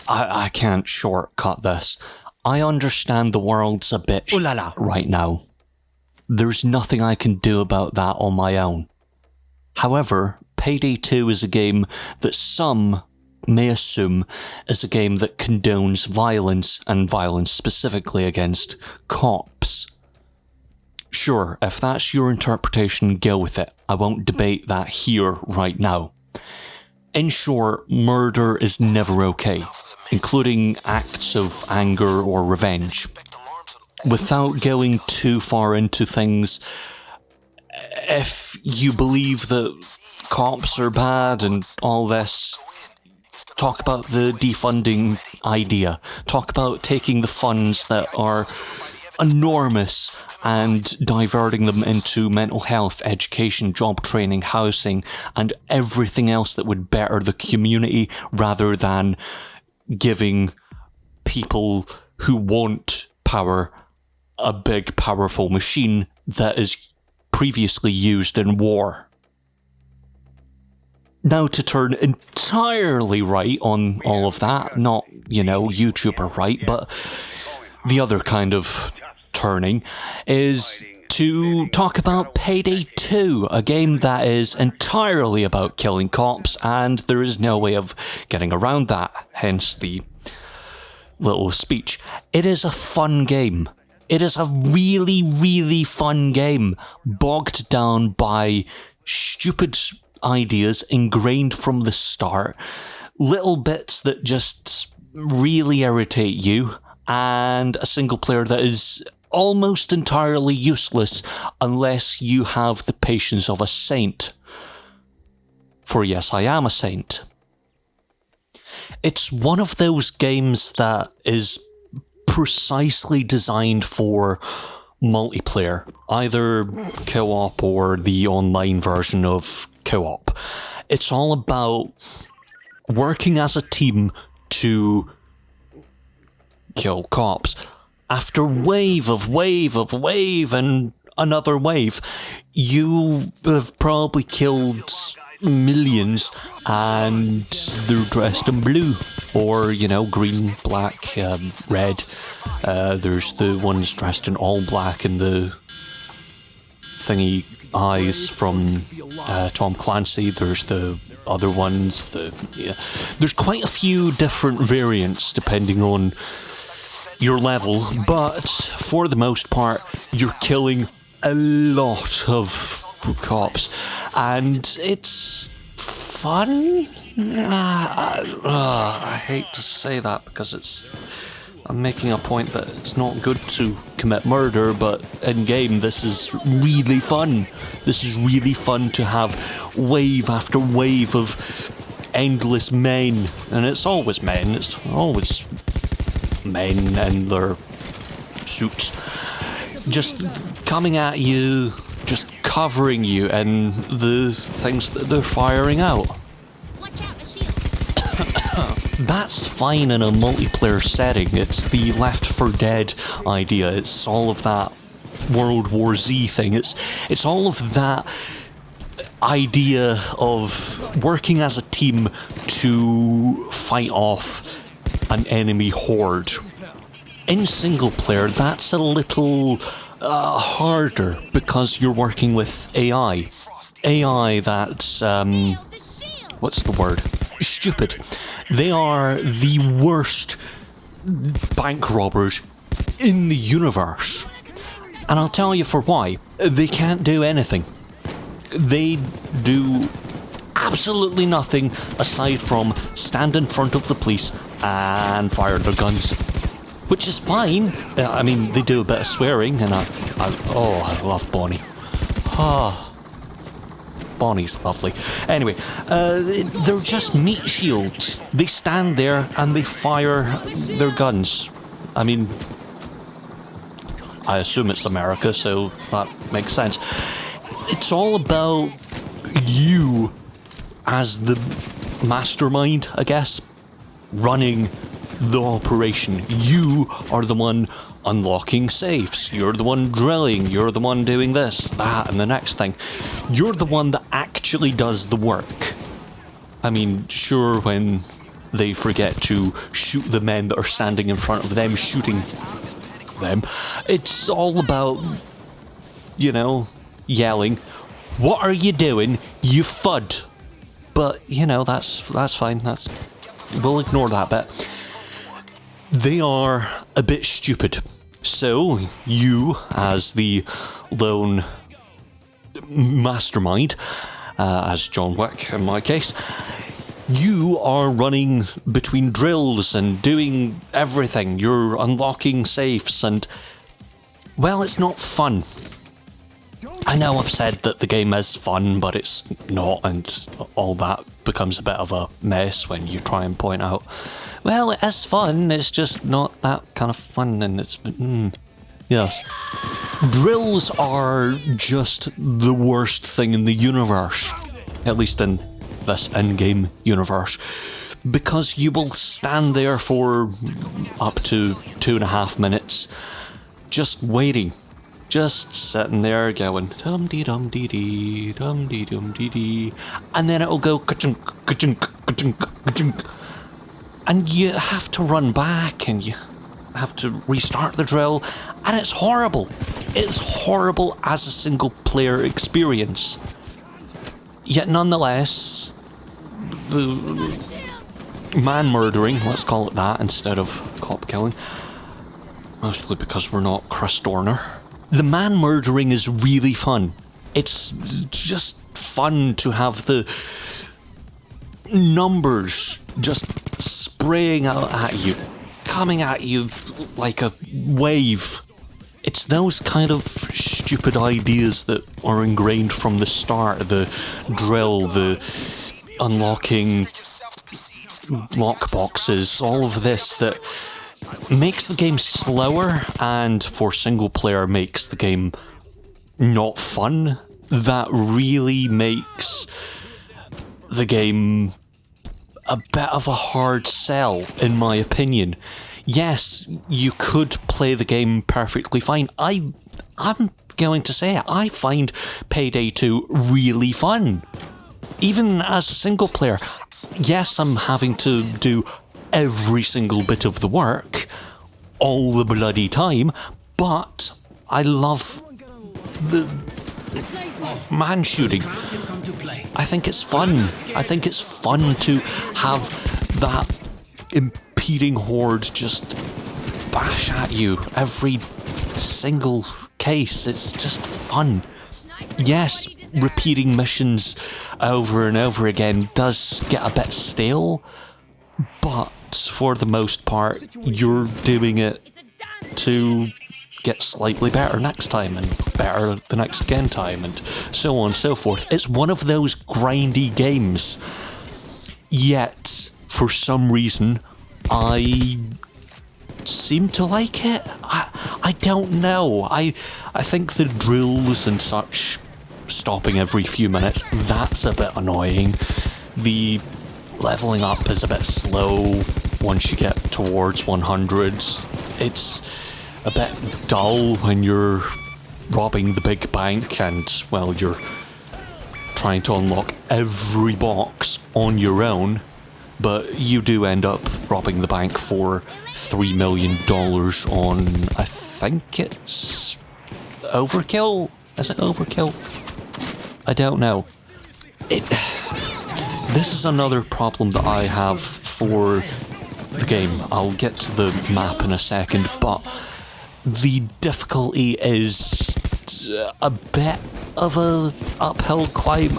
I can't shortcut this. I understand the world's a bit right now. There's nothing I can do about that on my own. However, Payday 2 is a game that some may assume is a game that condones violence, and violence specifically against cops. Sure, if that's your interpretation, go with it. I won't debate that here right now. In short, murder is never okay, including acts of anger or revenge. Without going too far into things, if you believe that cops are bad and all this, talk about the defunding idea. Talk about taking the funds that are enormous and diverting them into mental health, education, job training, housing, and everything else that would better the community, rather than giving people who want power a big, powerful machine that is previously used in war. Now, to turn entirely right on all of that, not, YouTuber right, but the other kind of turning, is to talk about Payday 2, a game that is entirely about killing cops, and there is no way of getting around that, hence the little speech. It is a fun game. It is a really, really fun game, bogged down by stupid ideas ingrained from the start, little bits that just really irritate you, and a single player that is almost entirely useless unless you have the patience of a saint. For yes, I am a saint. It's one of those games that is precisely designed for multiplayer, either co-op or the online version of co-op. It's all about working as a team to kill cops. After wave and another wave, you have probably killed millions, and they're dressed in blue, or green, black, red. There's the ones dressed in all black and the thingy eyes from Tom Clancy. There's the other ones. There's quite a few different variants depending on your level, but for the most part, you're killing a lot of cops, and it's fun. I hate to say that because I'm making a point that it's not good to commit murder, but in game this is really fun. This is really fun to have wave after wave of endless men, and it's always men. It's always men in their suits, just coming at you, just covering you in the things that they're firing out. That's fine in a multiplayer setting. It's the Left 4 Dead idea. It's all of that World War Z thing. It's all of that idea of working as a team to fight off an enemy horde. In single player, that's a little harder because you're working with AI. AI that's, what's the word? Stupid. They are the worst bank robbers in the universe. And I'll tell you for why. They can't do anything. They do absolutely nothing aside from stand in front of the police and fire their guns. Which is fine. I mean, they do a bit of swearing, and I love Bonnie. Bonnie's lovely. Anyway, they're just meat shields. They stand there and they fire their guns. I mean, I assume it's America, so that makes sense. It's all about you as the mastermind, I guess, running the operation. You are the one unlocking safes. You're the one drilling. You're the one doing this, that, and the next thing. You're the one that actually does the work. I mean, sure, when they forget to shoot the men that are standing in front of them, shooting them. It's all about, you know, yelling, "What are you doing, you fud?" But, you know, that's fine. We'll ignore that bit. They are a bit stupid. So, you, as the lone mastermind, as John Wick in my case, you are running between drills and doing everything. You're unlocking safes and, well, it's not fun. I know I've said that the game is fun, but it's not, and all that becomes a bit of a mess when you try and point out, well, it is fun, it's just not that kind of fun, and it's... yes. Drills are just the worst thing in the universe, at least in this in-game universe, because you will stand there for up to 2.5 minutes just waiting. Just sitting there going dum-dee-dum-dee-dee, dum-dee-dum-dee-dee, and then it'll go ka-chunk, ka-chunk, ka-chunk, ka-chunk. And you have to run back and you have to restart the drill, and it's horrible. It's horrible as a single player experience. Yet nonetheless, the man murdering, let's call it that instead of cop killing, mostly because we're not Chris Dorner. The man murdering is really fun. It's just fun to have the numbers just spraying out at you, coming at you like a wave. It's those kind of stupid ideas that are ingrained from the start. The drill, the unlocking lockboxes, all of this that makes the game slower and for single player makes the game not fun. That really makes the game a bit of a hard sell, in my opinion. Yes, you could play the game perfectly fine. I'm going to say it, I find Payday 2 really fun. Even as a single player, yes, I'm having to do every single bit of the work all the bloody time, but I love the man shooting. I think it's fun. I think it's fun to have that impeding horde just bash at you every single case. It's just fun. Yes, repeating missions over and over again does get a bit stale, but for the most part, you're doing it to get slightly better next time and better the next again time and so on and so forth. It's one of those grindy games, yet for some reason I seem to like it. I don't know. I think the drills and such, stopping every few minutes, that's a bit annoying. The leveling up is a bit slow once you get towards 100s. It's a bit dull when you're robbing the big bank and, well, you're trying to unlock every box on your own, but you do end up robbing the bank for $3 million on, I think it's Overkill? Is it Overkill? I don't know. This is another problem that I have for the game. I'll get to the map in a second, but the difficulty is a bit of a uphill climb.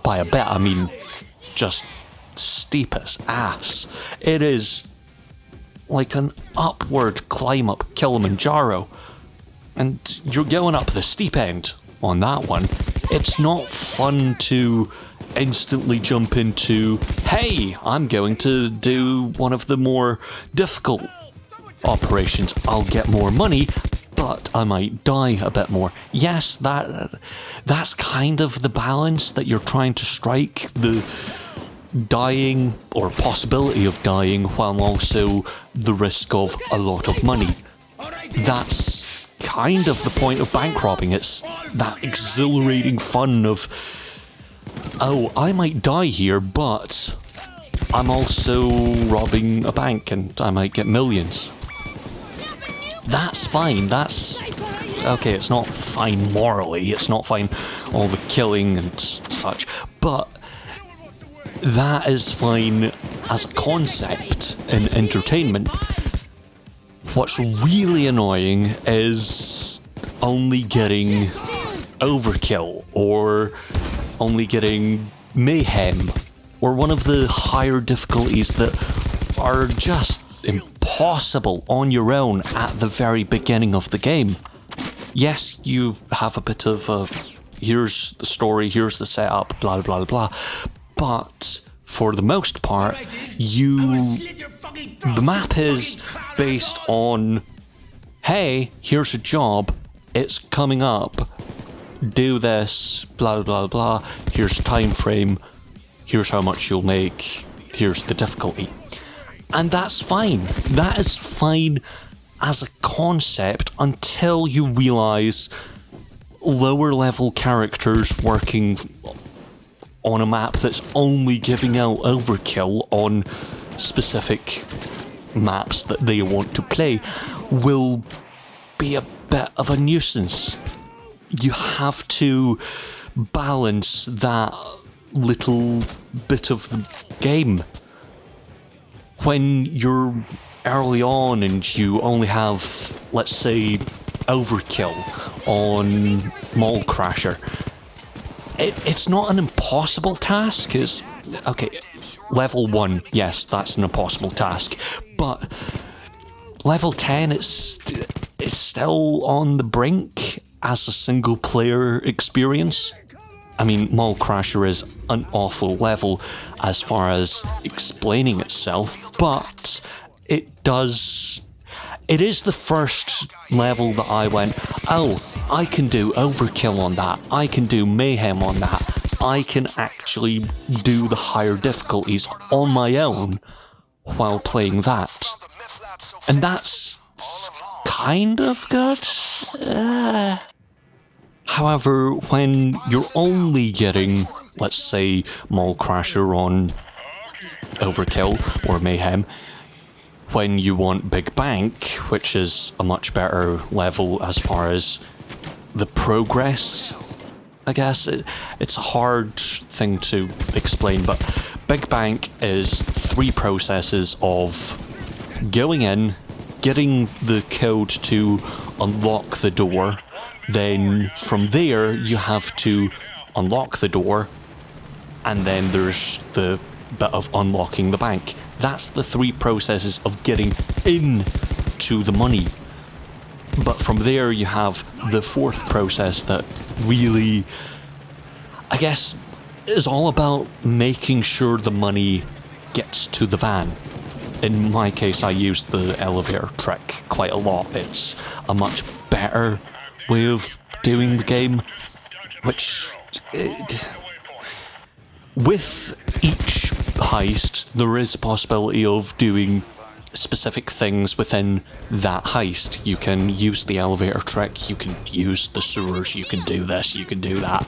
By a bit, I mean just steep as ass. It is like an upward climb up Kilimanjaro, and you're going up the steep end on that one. It's not fun to instantly jump into, hey, I'm going to do one of the more difficult operations. I'll get more money, but I might die a bit more. Yes, that's kind of the balance that you're trying to strike, the dying or possibility of dying while also the risk of a lot of money. That's kind of the point of bank robbing. It's that exhilarating fun of, oh, I might die here, but I'm also robbing a bank and I might get millions. That's fine, that's... Okay, it's not fine morally, it's not fine all the killing and such, but that is fine as a concept in entertainment. What's really annoying is only getting overkill, or only getting mayhem, or one of the higher difficulties that are just impossible on your own at the very beginning of the game. Yes, you have a bit of a, here's the story, here's the setup, blah blah blah, but for the most part, the map is based on, hey, here's a job, it's coming up, do this, blah blah blah, here's a time frame, here's how much you'll make, here's the difficulty. And that's fine. That is fine as a concept until you realize lower level characters working on a map that's only giving out overkill on specific maps that they want to play will be a bit of a nuisance. You have to balance that little bit of the game. When you're early on and you only have, let's say, overkill on Mall Crasher, it's not an impossible task. It's, okay, level 1, yes, that's an impossible task, but level 10, it's still on the brink as a single player experience. I mean, Mall Crasher is an awful level as far as explaining itself, but it is the first level that I went, oh, I can do overkill on that, I can do mayhem on that, I can actually do the higher difficulties on my own while playing that. And that's kind of good. However, when you're only getting, let's say, Mall Crasher on overkill or mayhem, when you want Big Bank, which is a much better level as far as the progress, I guess. It's a hard thing to explain, but Big Bank is 3 processes of going in, getting the code to unlock the door, then from there you have to unlock the door, and then there's the bit of unlocking the bank. That's the 3 processes of getting into the money. But from there you have the 4th process that really, I guess, is all about making sure the money gets to the van. In my case, I use the elevator trick quite a lot. It's a much better way of doing the game, which... with each heist, there is a possibility of doing specific things within that heist. You can use the elevator trick, you can use the sewers, you can do this, you can do that.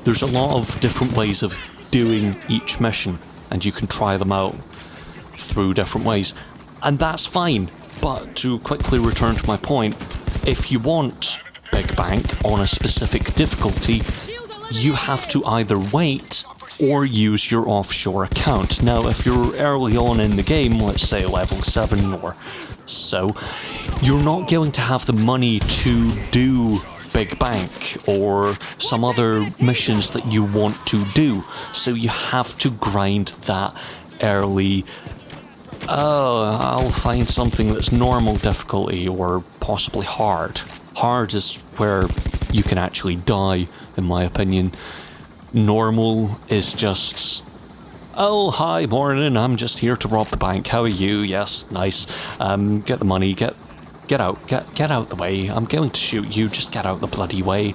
There's a lot of different ways of doing each mission, and you can try them out through different ways. And that's fine, but to quickly return to my point, if you want Big Bank on a specific difficulty, you have to either wait or use your offshore account. Now, if you're early on in the game, let's say level 7 or so, you're not going to have the money to do Big Bank or some other missions that you want to do. So you have to grind that early. Oh, I'll find something that's normal difficulty or possibly hard. Hard is where you can actually die, in my opinion. Normal is just, oh, hi, morning, I'm just here to rob the bank, how are you? Yes, nice, get the money, get out the way, I'm going to shoot you, just get out the bloody way.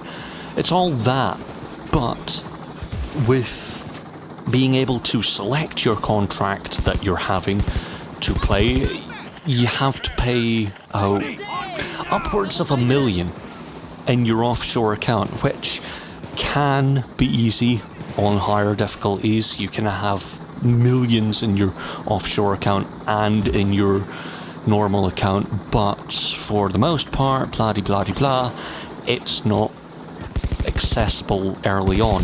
It's all that, but with being able to select your contract that you're having to play, you have to pay upwards of $1 million in your offshore account, which can be easy on higher difficulties. You can have millions in your offshore account and in your normal account, but for the most part, blah-de-blah-de-blah, it's not accessible early on.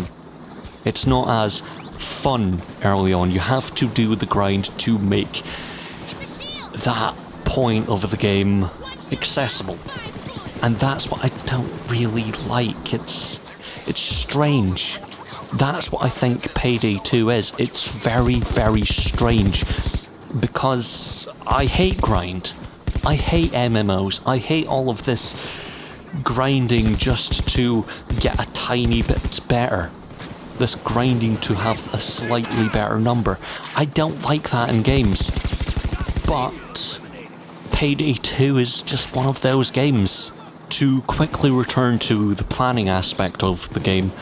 It's not as fun early on. You have to do the grind to make that point of the game accessible. And that's what I don't really like. It's strange. That's what I think Payday 2 is. It's very, very strange. Because I hate grind. I hate MMOs. I hate all of this grinding just to get a tiny bit better. This grinding to have a slightly better number. I don't like that in games. But Payday 2 is just one of those games. To quickly return to the planning aspect of the game,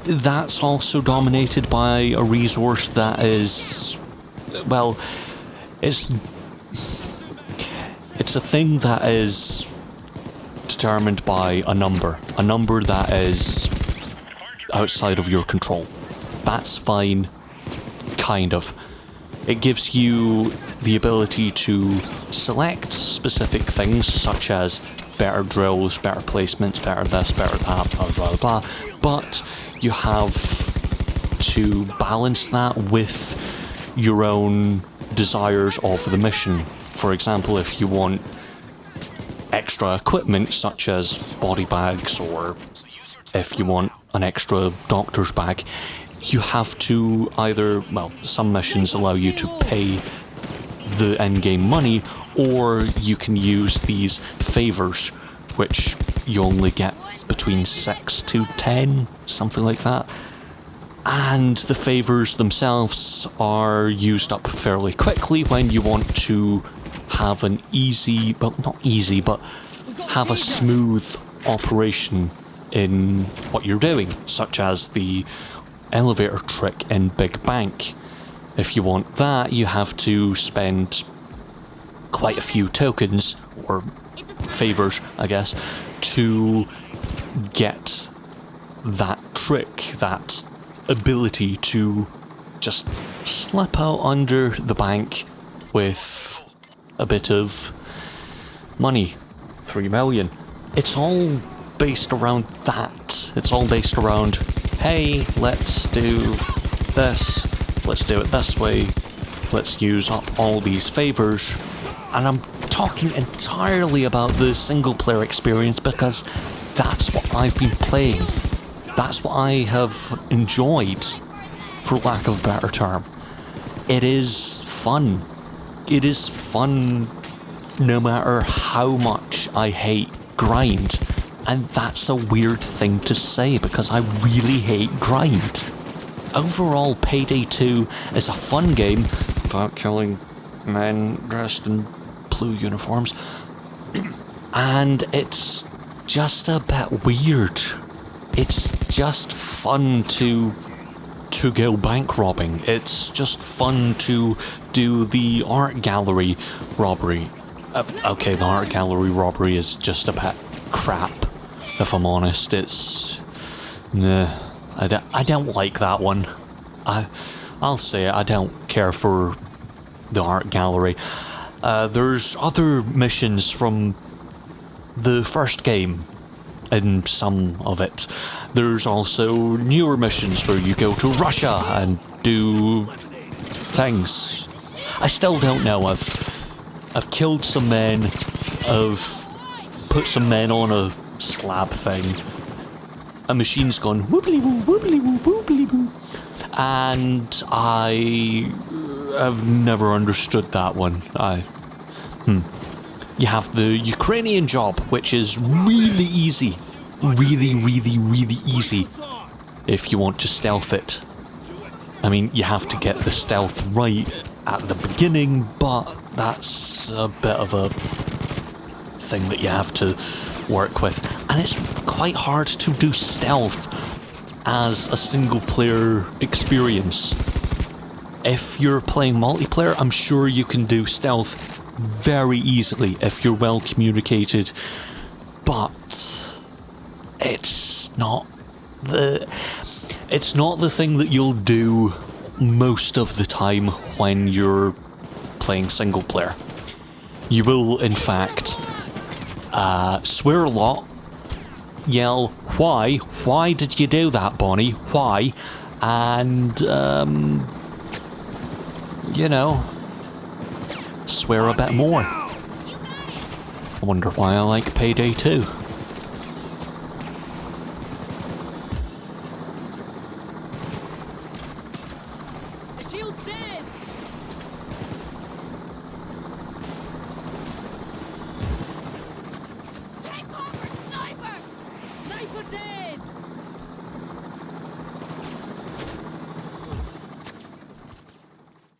that's also dominated by a resource that is, well, it's a thing that is determined by a number that is outside of your control. That's fine, kind of. It gives you the ability to select specific things, such as better drills, better placements, better this, better that, blah, blah, blah, but you have to balance that with your own desires of the mission. For example, if you want extra equipment, such as body bags, or if you want an extra doctor's bag, you have to either, well, some missions allow you to pay the endgame money, or you can use these favours, which you only get between 6 to 10, something like that. And the favours themselves are used up fairly quickly when you want to have an easy, well, not easy, but have a smooth operation in what you're doing, such as the elevator trick in Big Bank. If you want that, you have to spend quite a few tokens, or favours, I guess, to get that trick, that ability to just slip out under the bank with a bit of money. 3 million. It's all based around that. It's all based around, hey, let's do this, let's do it this way, let's use up all these favours. And I'm talking entirely about the single player experience because that's what I've been playing. That's what I have enjoyed, for lack of a better term. It is fun. It is fun no matter how much I hate grind. And that's a weird thing to say because I really hate grind. Overall, Payday 2 is a fun game about killing men dressed in blue uniforms. And it's just a bit weird. It's just fun to go bank robbing. It's just fun to do the art gallery robbery. Okay, the art gallery robbery is just a bit crap, if I'm honest. It's... nah, I don't like that one. I'll say it, I don't care for the art gallery. There's other missions from the first game in some of it. There's also newer missions where you go to Russia and do things. I still don't know. I've killed some men. I've put some men on a slab thing. A machine's gone woobly woo, woobly woo, woobly woo. And I have never understood that one. You have the Ukrainian job, which is really easy. Really, really, really easy if you want to stealth it. I mean, you have to get the stealth right at the beginning, but that's a bit of a thing that you have to work with. And it's quite hard to do stealth as a single player experience. If you're playing multiplayer, I'm sure you can do stealth very easily if you're well communicated, but it's not the thing that you'll do most of the time when you're playing single player. You will, in fact, swear a lot, yell, why? Why did you do that, Bonnie? Why? And, you know, swear a bit more. I wonder why I like Payday 2.